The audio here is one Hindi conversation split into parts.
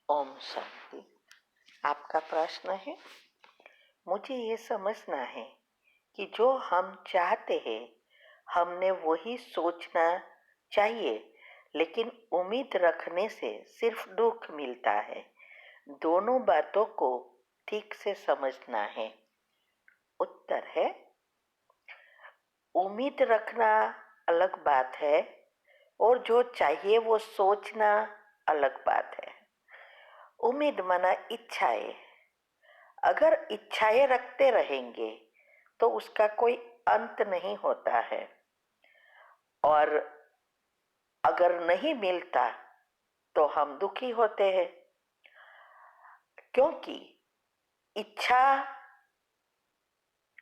ओम शांति। आपका प्रश्न है, मुझे ये समझना है कि जो हम चाहते हैं हमने वही सोचना चाहिए, लेकिन उम्मीद रखने से सिर्फ दुख मिलता है। दोनों बातों को ठीक से समझना है। उत्तर है, उम्मीद रखना अलग बात है और जो चाहिए वो सोचना अलग बात है। उम्मीद माना इच्छाएं। अगर इच्छाएं रखते रहेंगे तो उसका कोई अंत नहीं होता है, और अगर नहीं मिलता तो हम दुखी होते हैं, क्योंकि इच्छा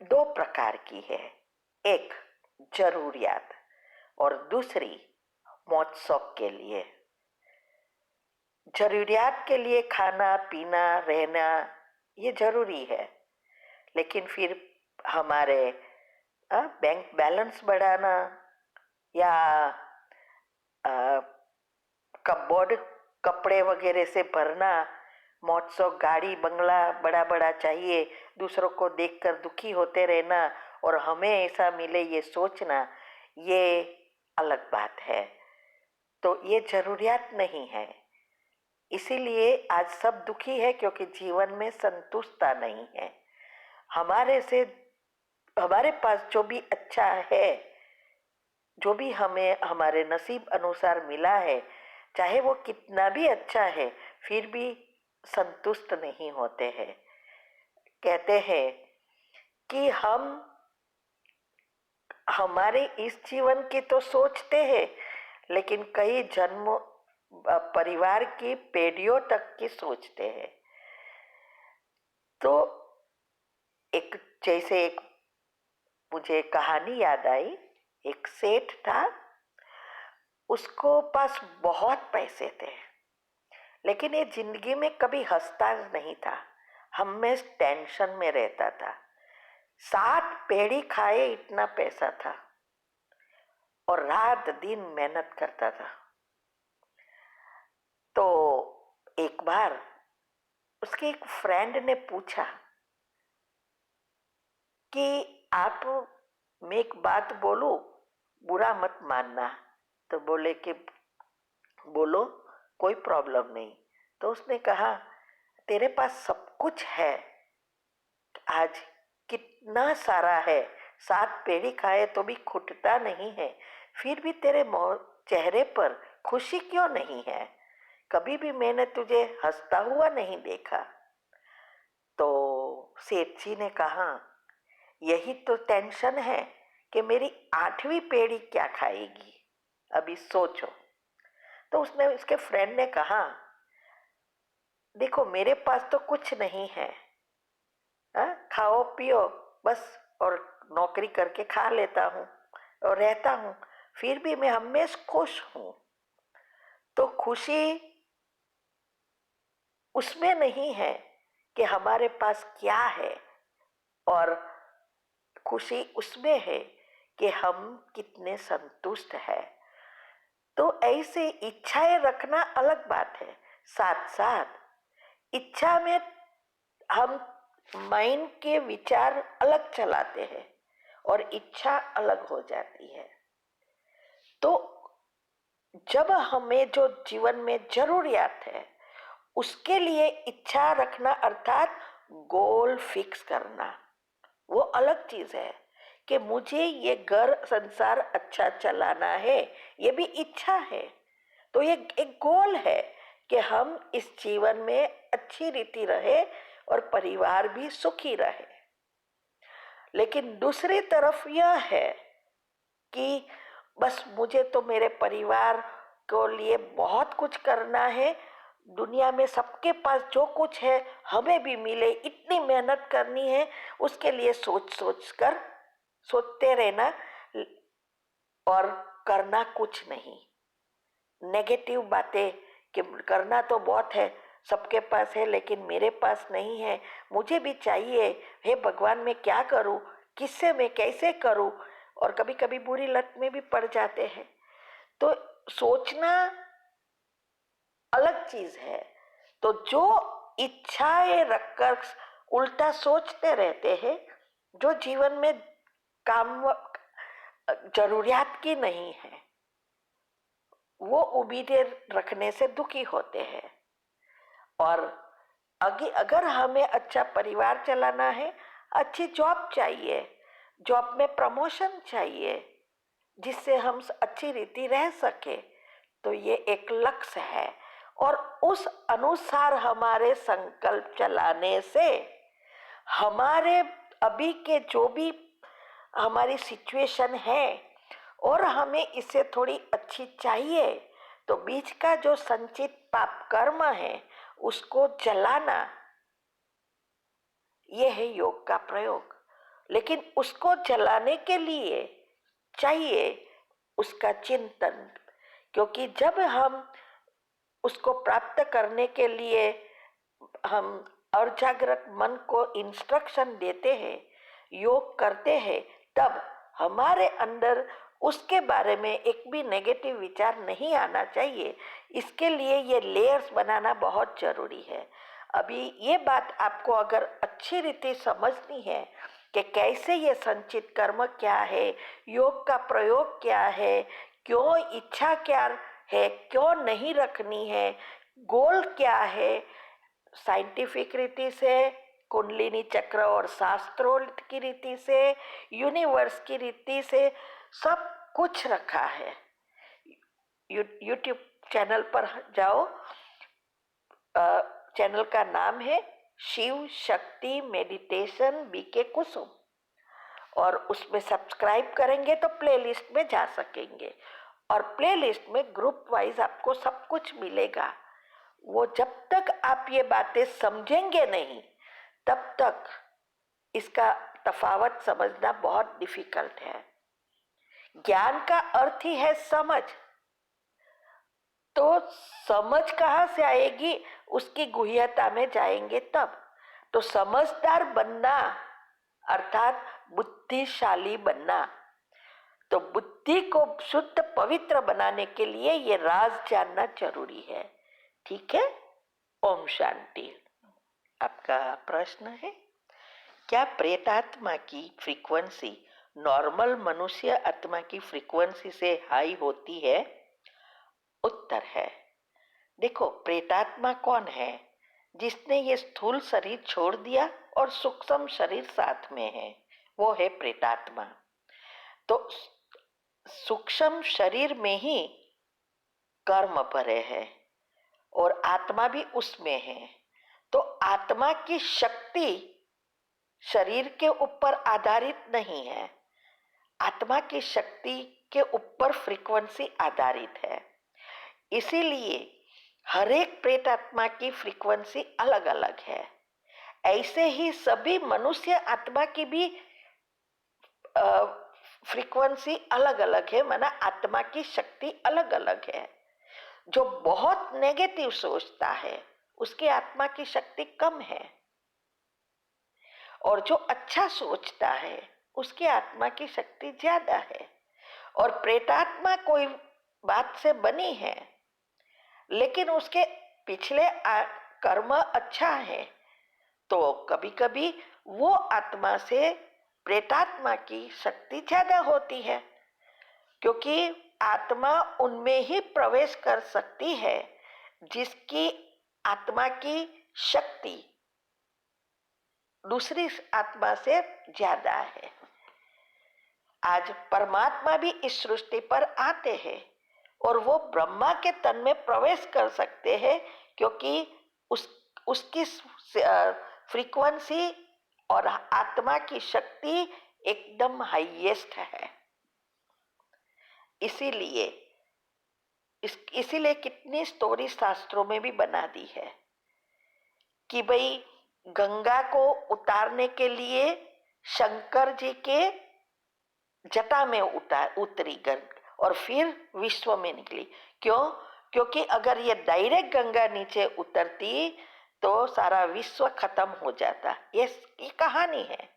दो प्रकार की है। एक जरूरियात और दूसरी मौज शौक के लिए। जरूरियात के लिए खाना पीना रहना ये जरूरी है, लेकिन फिर हमारे बैंक बैलेंस बढ़ाना या कपबोर्ड कपड़े वगैरह से भरना, मौज शौक गाड़ी बंगला बड़ा बड़ा चाहिए, दूसरों को देखकर दुखी होते रहना और हमें ऐसा मिले ये सोचना, ये अलग बात है। तो ये जरूरियात नहीं है। इसीलिए आज सब दुखी है, क्योंकि जीवन में संतुष्टता नहीं है। हमारे पास जो भी अच्छा है, जो भी हमें हमारे नसीब अनुसार मिला है, चाहे वो कितना भी अच्छा है, फिर भी संतुष्ट नहीं होते हैं। कहते हैं कि हम हमारे इस जीवन की तो सोचते हैं, लेकिन कई जन्मों परिवार की पीढ़ियों तक की सोचते हैं। तो एक जैसे एक मुझे कहानी याद आई। एक सेठ था, उसको पास बहुत पैसे थे, लेकिन ये जिंदगी में कभी हंसता नहीं था, हमेशा टेंशन में रहता था। 7 पेड़ी खाए इतना पैसा था और रात दिन मेहनत करता था। तो एक बार उसके एक फ्रेंड ने पूछा कि आप, मैं एक बात बोलूं, बुरा मत मानना। तो बोले कि बोलो, कोई प्रॉब्लम नहीं। तो उसने कहा, तेरे पास सब कुछ है, आज कितना सारा है, 7 पेड़ी खाए तो भी खुटता नहीं है, फिर भी तेरे चेहरे पर खुशी क्यों नहीं है? कभी भी मैंने तुझे हंसता हुआ नहीं देखा। तो सेठ जी ने कहा, यही तो टेंशन है कि मेरी 8वीं पेड़ी क्या खाएगी, अभी सोचो। तो उसके फ्रेंड ने कहा, देखो मेरे पास तो कुछ नहीं है, खाओ पियो बस, और नौकरी करके खा लेता हूँ और रहता हूँ, फिर भी मैं हमेशा खुश हूँ। तो खुशी उसमें नहीं है कि हमारे पास क्या है, और खुशी उसमें है कि हम कितने संतुष्ट है। तो ऐसे इच्छाएं रखना अलग बात है। साथ साथ इच्छा में हम माइंड के विचार अलग चलाते हैं और इच्छा अलग हो जाती है। तो जब हमें जो जीवन में जरूरियात है उसके लिए इच्छा रखना, अर्थात गोल फिक्स करना, वो अलग चीज है। कि मुझे ये घर संसार अच्छा चलाना है, ये भी इच्छा है। तो ये एक गोल है कि हम इस जीवन में अच्छी रीति रहे और परिवार भी सुखी रहे। लेकिन दूसरी तरफ यह है कि बस मुझे तो मेरे परिवार को लिए बहुत कुछ करना है, दुनिया में सबके पास जो कुछ है हमें भी मिले, इतनी मेहनत करनी है, उसके लिए सोचते रहना और करना कुछ नहीं। नेगेटिव बातें कि करना तो बहुत है, सबके पास है लेकिन मेरे पास नहीं है, मुझे भी चाहिए, हे भगवान मैं क्या करूं, किससे मैं कैसे करूं, और कभी कभी बुरी लत में भी पड़ जाते हैं। तो सोचना अलग चीज है। तो जो इच्छाएं रखकर उल्टा सोचते रहते हैं, जो जीवन में काम जरूरियात की नहीं है, वो उम्मीदें रखने से दुखी होते हैं। और अगर हमें अच्छा परिवार चलाना है, अच्छी जॉब चाहिए, जॉब में प्रमोशन चाहिए जिससे हम अच्छी रीति रह सके, तो ये एक लक्ष्य है। और उस अनुसार हमारे संकल्प चलाने से हमारे अभी के जो भी हमारी सिचुएशन है और हमें इससे थोड़ी अच्छी चाहिए, तो बीच का जो संचित पाप कर्म है उसको जलाना, यह है योग का प्रयोग। लेकिन उसको जलाने के लिए चाहिए उसका चिंतन, क्योंकि जब हम उसको प्राप्त करने के लिए हम अजागृत मन को इंस्ट्रक्शन देते हैं, योग करते हैं, तब हमारे अंदर उसके बारे में एक भी नेगेटिव विचार नहीं आना चाहिए। इसके लिए ये लेयर्स बनाना बहुत जरूरी है। अभी ये बात आपको अगर अच्छी रीति समझनी है कि कैसे ये संचित कर्म क्या है, योग का प्रयोग क्या है, क्यों इच्छा क्या है, क्यों नहीं रखनी है, गोल क्या है, साइंटिफिक रीति से, कुंडलिनी चक्र और शास्त्रों की रीति से, यूनिवर्स की रीति से सब कुछ रखा है। यूट्यूब चैनल पर जाओ, चैनल का नाम है शिव शक्ति मेडिटेशन बीके कुसुम, और उसमें सब्सक्राइब करेंगे तो प्लेलिस्ट में जा सकेंगे। और प्लेलिस्ट में ग्रुप वाइज आपको सब कुछ मिलेगा। वो जब तक आप ये बातें समझेंगे नहीं, तब तक इसका तफावत समझना बहुत डिफिकल्ट है। ज्ञान का अर्थ ही है समझ, तो समझ कहाँ से आएगी, उसकी गुह्यता में जाएंगे तब। तो समझदार बनना अर्थात बुद्धिशाली बनना, तो बुद्धि को शुद्ध पवित्र बनाने के लिए ये राज जानना जरूरी है। ठीक है, ओम शांति। आपका प्रश्न है, क्या प्रेतात्मा की फ्रीक्वेंसी नॉर्मल मनुष्य आत्मा की फ्रीक्वेंसी से हाई होती है? उत्तर है, देखो, प्रेतात्मा कौन है? जिसने ये स्थूल शरीर छोड़ दिया और सूक्ष्म शरीर साथ में है, वो है प्रेतात्मा। तो सूक्ष्म शरीर में ही कर्म भरे हैं और आत्मा भी उसमें है। तो आत्मा की शक्ति शरीर के ऊपर आधारित नहीं है, आत्मा की शक्ति के ऊपर फ्रीक्वेंसी आधारित है। इसीलिए हर एक प्रेतात्मा की फ्रीक्वेंसी अलग अलग है। ऐसे ही सभी मनुष्य आत्मा की भी फ्रीक्वेंसी अलग अलग है, माना आत्मा की शक्ति अलग अलग है। जो बहुत नेगेटिव सोचता है उसकी आत्मा की शक्ति कम है, और जो अच्छा सोचता है उसकी आत्मा की शक्ति ज्यादा है। और प्रेतात्मा कोई बात से बनी है, लेकिन उसके पिछले कर्म अच्छा है, तो कभी कभी वो आत्मा से प्रेतात्मा की शक्ति ज्यादा होती है, क्योंकि आत्मा उनमें ही प्रवेश कर सकती है जिसकी आत्मा की शक्ति दूसरी आत्मा से ज्यादा है। आज परमात्मा भी इस सृष्टि पर आते हैं और वो ब्रह्मा के तन में प्रवेश कर सकते हैं, क्योंकि उसकी फ्रीक्वेंसी और आत्मा की शक्ति एकदम हाईएस्ट है। इसीलिए कितनी स्टोरी शास्त्रों में भी बना दी है कि भाई गंगा को उतारने के लिए शंकर जी के जटा में उतरी गंगा और फिर विश्व में निकली। क्यों? क्योंकि अगर ये डायरेक्ट गंगा नीचे उतरती तो सारा विश्व खत्म हो जाता। ये कहानी है।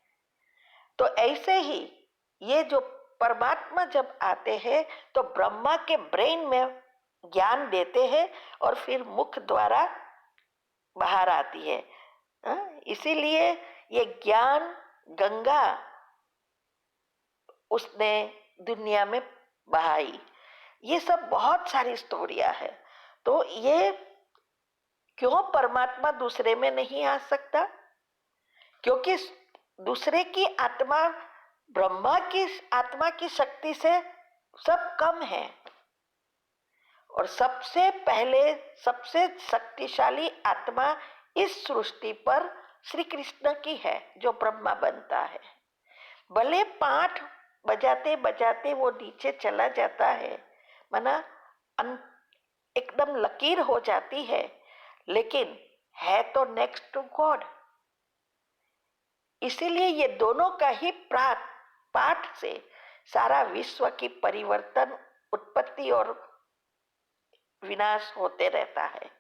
तो ऐसे ही ये जो परमात्मा जब आते हैं तो ब्रह्मा के ब्रेन में ज्ञान देते हैं और फिर मुख द्वारा आती है। इसीलिए ये ज्ञान गंगा उसने दुनिया में बहाई। ये सब बहुत सारी स्टोरियां है। तो ये क्यों परमात्मा दूसरे में नहीं आ सकता? क्योंकि दूसरे की आत्मा ब्रह्मा की आत्मा की शक्ति से सब कम है। और सबसे पहले सबसे शक्तिशाली आत्मा इस सृष्टि पर श्री कृष्ण की है, जो ब्रह्मा बनता है। भले पाठ बजाते बजाते वो नीचे चला जाता है, माना एकदम लकीर हो जाती है, लेकिन है तो नेक्स्ट टू गॉड। इसीलिए ये दोनों का ही पाठ से सारा विश्व की परिवर्तन, उत्पत्ति और विनाश होते रहता है।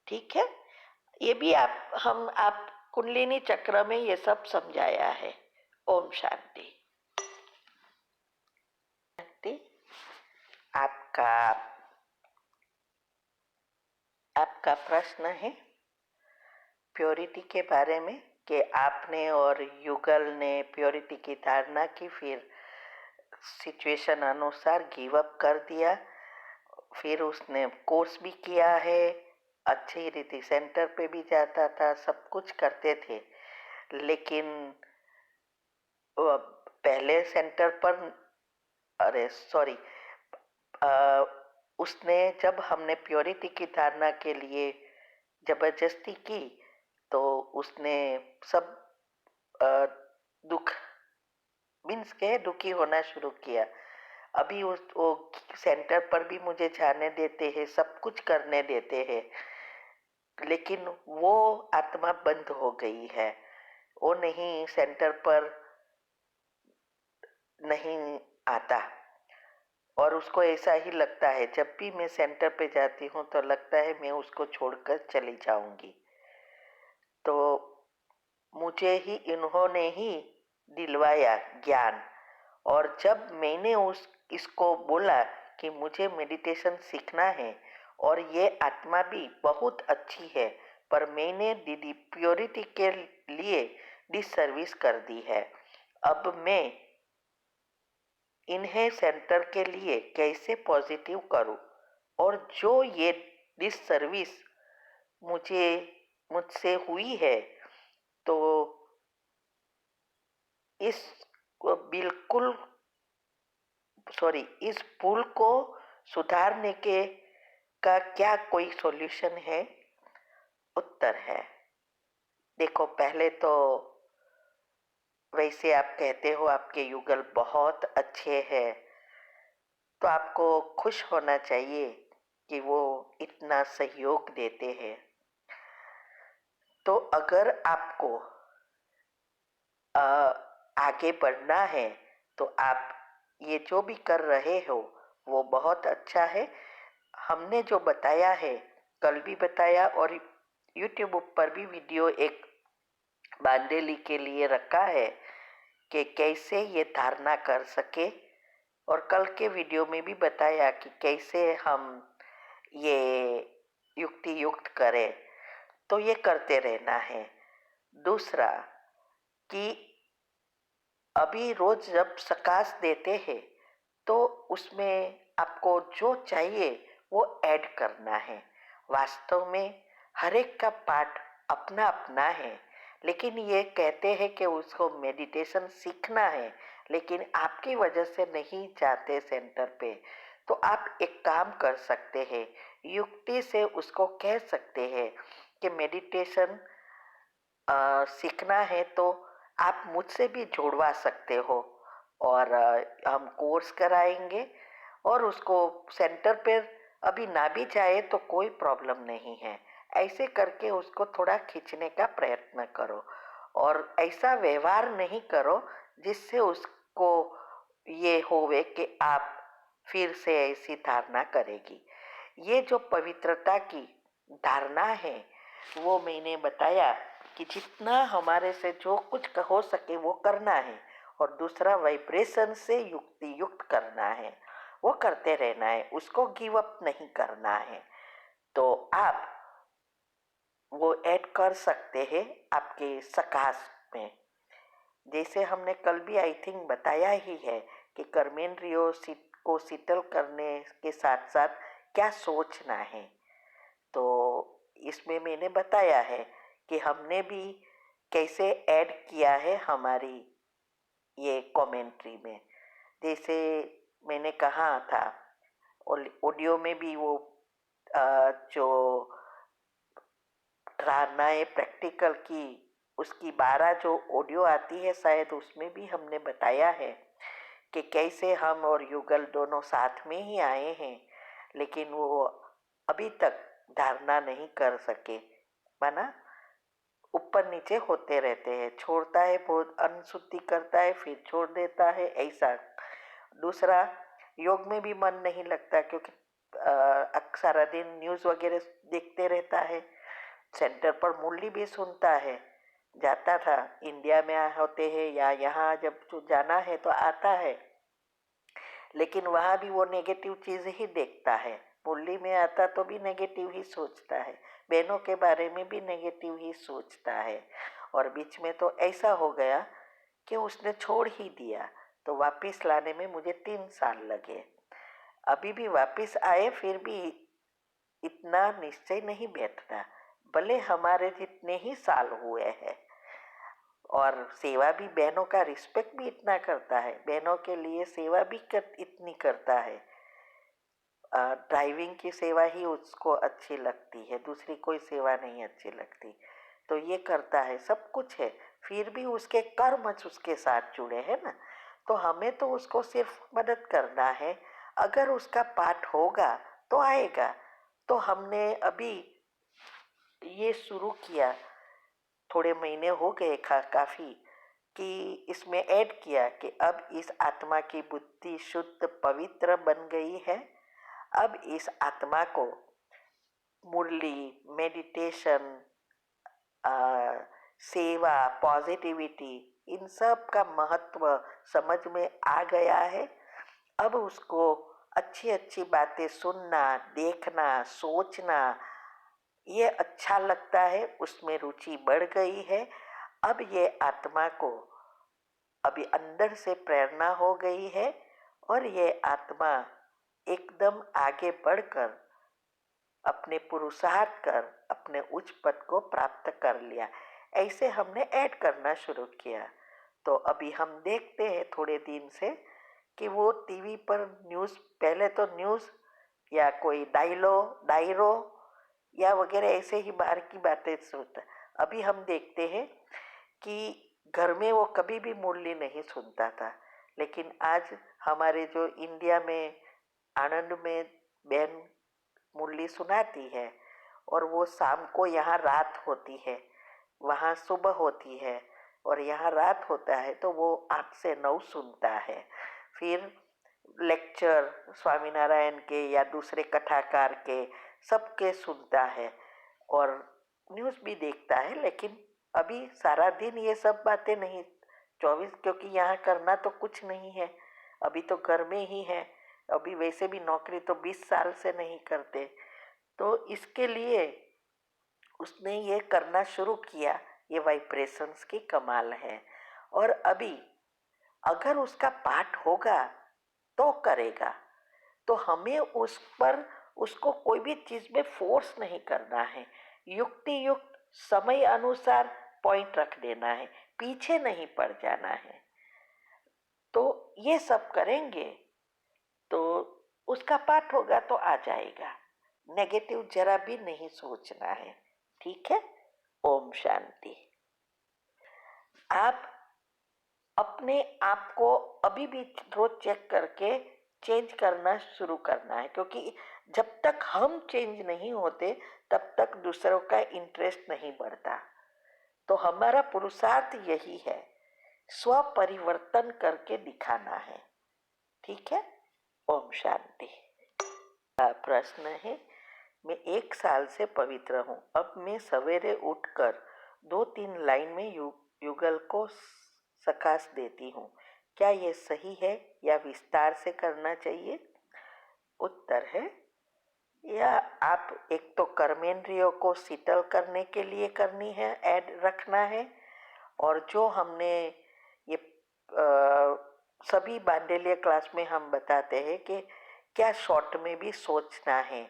ठीक है, ये भी आप कुंडलिनी चक्र में ये सब समझाया है। ओम शांति। आपका आपका प्रश्न है प्योरिटी के बारे में कि आपने और युगल ने प्योरिटी की धारणा की, फिर सिचुएशन अनुसार गिव अप कर दिया, फिर उसने कोर्स भी किया है, अच्छी रीति सेंटर पे भी जाता था, सब कुछ करते थे, लेकिन पहले सेंटर पर उसने जब हमने प्योरिटी की धारणा के लिए जबरदस्ती की तो उसने सब दुख मीन्स के दुखी होना शुरू किया। अभी वो सेंटर पर भी मुझे जाने देते हैं, सब कुछ करने देते हैं, लेकिन वो आत्मा बंद हो गई है। वो नहीं, सेंटर पर नहीं आता। और उसको ऐसा ही लगता है, जब भी मैं सेंटर पे जाती हूँ तो लगता है मैं उसको छोड़कर चली जाऊंगी। तो मुझे ही इन्होंने ही दिलवाया ज्ञान। और जब मैंने इसको बोला कि मुझे मेडिटेशन सीखना है और ये आत्मा भी बहुत अच्छी है, पर मैंने दीदी प्योरिटी के लिए डिसर्विस कर दी है, अब मैं इन्हें सेंटर के लिए कैसे पॉजिटिव करूं? और जो ये डिसर्विस मुझसे हुई है, तो इस इस भूल को सुधारने के का क्या कोई सॉल्यूशन है? उत्तर है, देखो, पहले तो वैसे आप कहते हो आपके युगल बहुत अच्छे हैं, तो आपको खुश होना चाहिए कि वो इतना सहयोग देते हैं। तो अगर आपको आगे बढ़ना है तो आप ये जो भी कर रहे हो वो बहुत अच्छा है। हमने जो बताया है, कल भी बताया और यूट्यूब पर भी वीडियो एक बांदेली के लिए रखा है कि कैसे ये धारणा कर सके, और कल के वीडियो में भी बताया कि कैसे हम ये युक्ति युक्त करें। तो ये करते रहना है। दूसरा कि अभी रोज जब प्रकाश देते हैं तो उसमें आपको जो चाहिए वो ऐड करना है। वास्तव में हर एक का पाठ अपना अपना है, लेकिन ये कहते हैं कि उसको मेडिटेशन सीखना है, लेकिन आपकी वजह से नहीं जाते सेंटर पे, तो आप एक काम कर सकते हैं, युक्ति से उसको कह सकते हैं कि मेडिटेशन सीखना है तो आप मुझसे भी जोड़वा सकते हो, और हम कोर्स कराएंगे, और उसको सेंटर पे अभी ना भी जाए तो कोई प्रॉब्लम नहीं है। ऐसे करके उसको थोड़ा खींचने का प्रयत्न करो, और ऐसा व्यवहार नहीं करो जिससे उसको ये होवे कि आप फिर से ऐसी धारणा करेगी। ये जो पवित्रता की धारणा है वो मैंने बताया कि जितना हमारे से जो कुछ हो सके वो करना है, और दूसरा वाइब्रेशन से युक्ति युक्त करना है, वो करते रहना है, उसको गिव अप नहीं करना है। तो आप वो ऐड कर सकते हैं आपके सकाश में। जैसे हमने कल भी आई थिंक बताया ही है कि कर्मेंद्रियों को शिथिल करने के साथ साथ क्या सोचना है। तो इसमें मैंने बताया है कि हमने भी कैसे ऐड किया है हमारी ये कमेंट्री में। जैसे मैंने कहा था ऑडियो में भी वो जो धारणाएं प्रैक्टिकल की उसकी 12 जो ऑडियो आती है शायद उसमें भी हमने बताया है कि कैसे हम और युगल दोनों साथ में ही आए हैं, लेकिन वो अभी तक धारणा नहीं कर सके। माना ऊपर नीचे होते रहते हैं, छोड़ता है, बहुत अनशुद्धि करता है, फिर छोड़ देता है, ऐसा। दूसरा, योग में भी मन नहीं लगता क्योंकि सारा दिन न्यूज़ वगैरह देखते रहता है। सेंटर पर मुरली भी सुनता है, जाता था, इंडिया में होते हैं या यहाँ जब तो जाना है तो आता है, लेकिन वहाँ भी वो नेगेटिव चीज़ ही देखता है। मुरली में आता तो भी नेगेटिव ही सोचता है, बहनों के बारे में भी नेगेटिव ही सोचता है। और बीच में तो ऐसा हो गया कि उसने छोड़ ही दिया, तो वापस लाने में मुझे 3 साल लगे। अभी भी वापस आए फिर भी इतना निश्चय नहीं बैठता, भले हमारे जितने ही साल हुए हैं। और सेवा भी, बहनों का रिस्पेक्ट भी इतना करता है, बहनों के लिए सेवा भी इतनी करता है। ड्राइविंग की सेवा ही उसको अच्छी लगती है, दूसरी कोई सेवा नहीं अच्छी लगती। तो ये करता है, सब कुछ है, फिर भी उसके कर्म उसके साथ जुड़े हैं ना। तो हमें तो उसको सिर्फ मदद करना है। अगर उसका पाठ होगा तो आएगा। तो हमने अभी ये शुरू किया, थोड़े महीने हो गए काफ़ी, कि इसमें ऐड किया कि अब इस आत्मा की बुद्धि शुद्ध पवित्र बन गई है। अब इस आत्मा को मुरली, मेडिटेशन, सेवा, पॉजिटिविटी, इन सब का महत्व समझ में आ गया है। अब उसको अच्छी अच्छी बातें सुनना, देखना, सोचना ये अच्छा लगता है, उसमें रुचि बढ़ गई है। अब ये आत्मा को अभी अंदर से प्रेरणा हो गई है और ये आत्मा एकदम आगे बढ़कर अपने पुरुषार्थ कर अपने उच्च पद को प्राप्त कर लिया। ऐसे हमने ऐड करना शुरू किया। तो अभी हम देखते हैं थोड़े दिन से कि वो टीवी पर न्यूज़, पहले तो न्यूज़ या कोई डायरो या वगैरह ऐसे ही बाहर की बातें सुनता। अभी हम देखते हैं कि घर में वो कभी भी मुरली नहीं सुनता था, लेकिन आज हमारे जो इंडिया में आनंद में बहन मुरली सुनाती है, और वो शाम को यहाँ रात होती है, वहाँ सुबह होती है और यहाँ रात होता है, तो वो 8 से 9 सुनता है। फिर लेक्चर स्वामीनारायण के या दूसरे कथाकार के सबके सुनता है और न्यूज़ भी देखता है। लेकिन अभी सारा दिन ये सब बातें नहीं, 24, क्योंकि यहाँ करना तो कुछ नहीं है, अभी तो घर में ही है। अभी वैसे भी नौकरी तो 20 साल से नहीं करते, तो इसके लिए उसने ये करना शुरू किया। ये वाइब्रेशंस की कमाल है। और अभी अगर उसका पाठ होगा तो करेगा, तो हमें उस पर उसको कोई भी चीज में फोर्स नहीं करना है, युक्ति युक्त समय अनुसार पॉइंट रख देना है, पीछे नहीं पड़ जाना है। तो ये सब करेंगे तो उसका पाठ होगा तो आ जाएगा। नेगेटिव जरा भी नहीं सोचना है, ठीक है। ओम शांति। आप अपने आप को अभी भी रोज चेक करके चेंज करना शुरू करना है, क्योंकि जब तक हम चेंज नहीं होते तब तक दूसरों का इंटरेस्ट नहीं बढ़ता। तो हमारा पुरुषार्थ यही है, स्व परिवर्तन करके दिखाना है, ठीक है। ओम शांति। प्रश्न है, मैं 1 साल से पवित्र हूँ, अब मैं सवेरे उठकर 2-3 लाइन में युगल को सकाश देती हूँ, क्या ये सही है या विस्तार से करना चाहिए? उत्तर है, या आप एक तो कर्मेंद्रियों को शीतल करने के लिए करनी है, ऐड रखना है। और जो हमने ये सभी बांडेलिया क्लास में हम बताते हैं कि क्या शॉर्ट में भी सोचना है,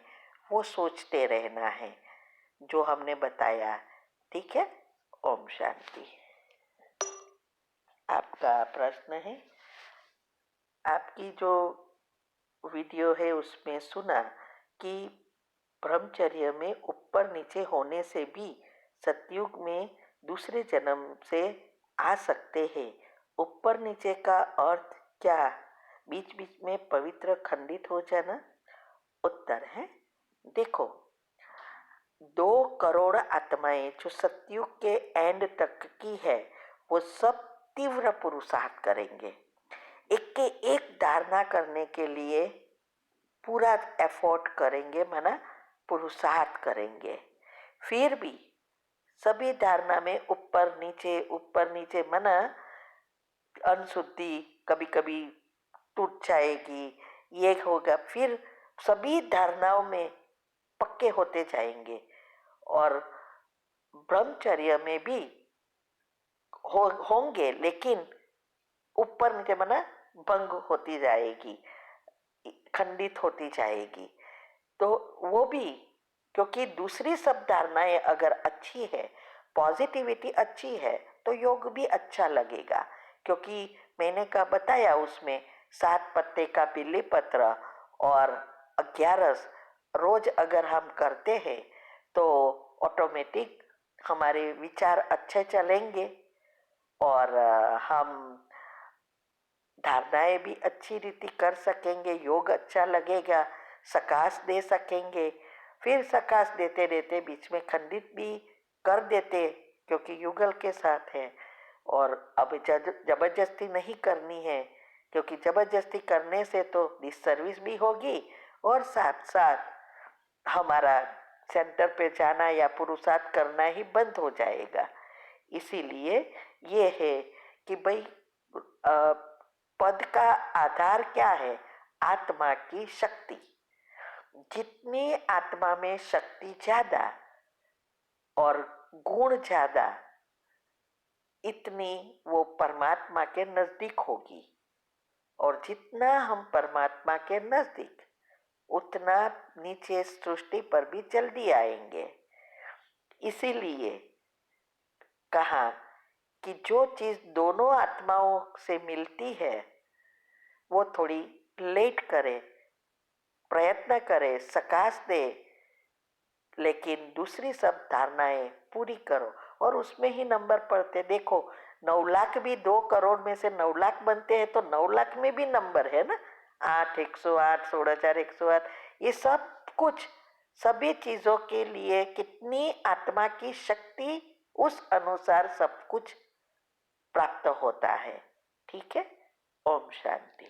वो सोचते रहना है, जो हमने बताया। ठीक है। ओम शांति। आपका प्रश्न है, आपकी जो वीडियो है उसमें सुना कि ब्रह्मचर्य में ऊपर नीचे होने से भी सतयुग में दूसरे जन्म से आ सकते हैं। ऊपर नीचे का अर्थ क्या? बीच बीच में पवित्र खंडित हो जाना। उत्तर है, देखो, 2 करोड़ आत्माएं जो सतयुग के एंड तक की है, वो सब तीव्र पुरुषार्थ करेंगे। एक के एक धारणा करने के लिए पूरा एफर्ट करेंगे, माना पुरुषार्थ करेंगे। फिर भी सभी धारणा में ऊपर नीचे माना अनशुद्धि कभी कभी टूट जाएगी, ये होगा। फिर सभी धारणाओं में पक्के होते जाएंगे और ब्रह्मचर्य में भी होंगे, लेकिन ऊपर नीचे माना भंग होती जाएगी, खंडित होती जाएगी। तो वो भी, क्योंकि दूसरी सब धारणाएं अगर अच्छी है, पॉजिटिविटी अच्छी है, तो योग भी अच्छा लगेगा। क्योंकि मैंने का बताया उसमें 7 पत्ते का बिल्ली पत्र और 11 रोज अगर हम करते हैं तो ऑटोमेटिक हमारे विचार अच्छे चलेंगे और हम धारणाएं भी अच्छी रीति कर सकेंगे, योग अच्छा लगेगा, सकाश दे सकेंगे। फिर सकाश देते देते बीच में खंडित भी कर देते, क्योंकि युगल के साथ है। और अब जबरदस्ती नहीं करनी है, क्योंकि जबरदस्ती करने से तो डिससर्विस भी होगी और साथ साथ हमारा सेंटर पे जाना या पुरुषार्थ करना ही बंद हो जाएगा। इसीलिए ये है कि भाई पद का आधार क्या है? आत्मा की शक्ति। जितनी आत्मा में शक्ति ज्यादा और गुण ज्यादा, इतनी वो परमात्मा के नजदीक होगी। और जितना हम परमात्मा के नजदीक, उतना नीचे सृष्टि पर भी जल्दी आएंगे। इसीलिए कहा कि जो चीज दोनों आत्माओं से मिलती है, वो थोड़ी लेट करे, प्रयत्न करे, सकाश दे, लेकिन दूसरी सब धारणाएं पूरी करो और उसमें ही नंबर पड़ते। देखो, 9 लाख भी 2 करोड़ में से 9 लाख बनते हैं, तो 9 लाख में भी नंबर है ना, 8, 108, 16,108, ये सब कुछ, सभी चीजों के लिए कितनी आत्मा की शक्ति, उस अनुसार सब कुछ प्राप्त होता है। ठीक है। ओम शांति।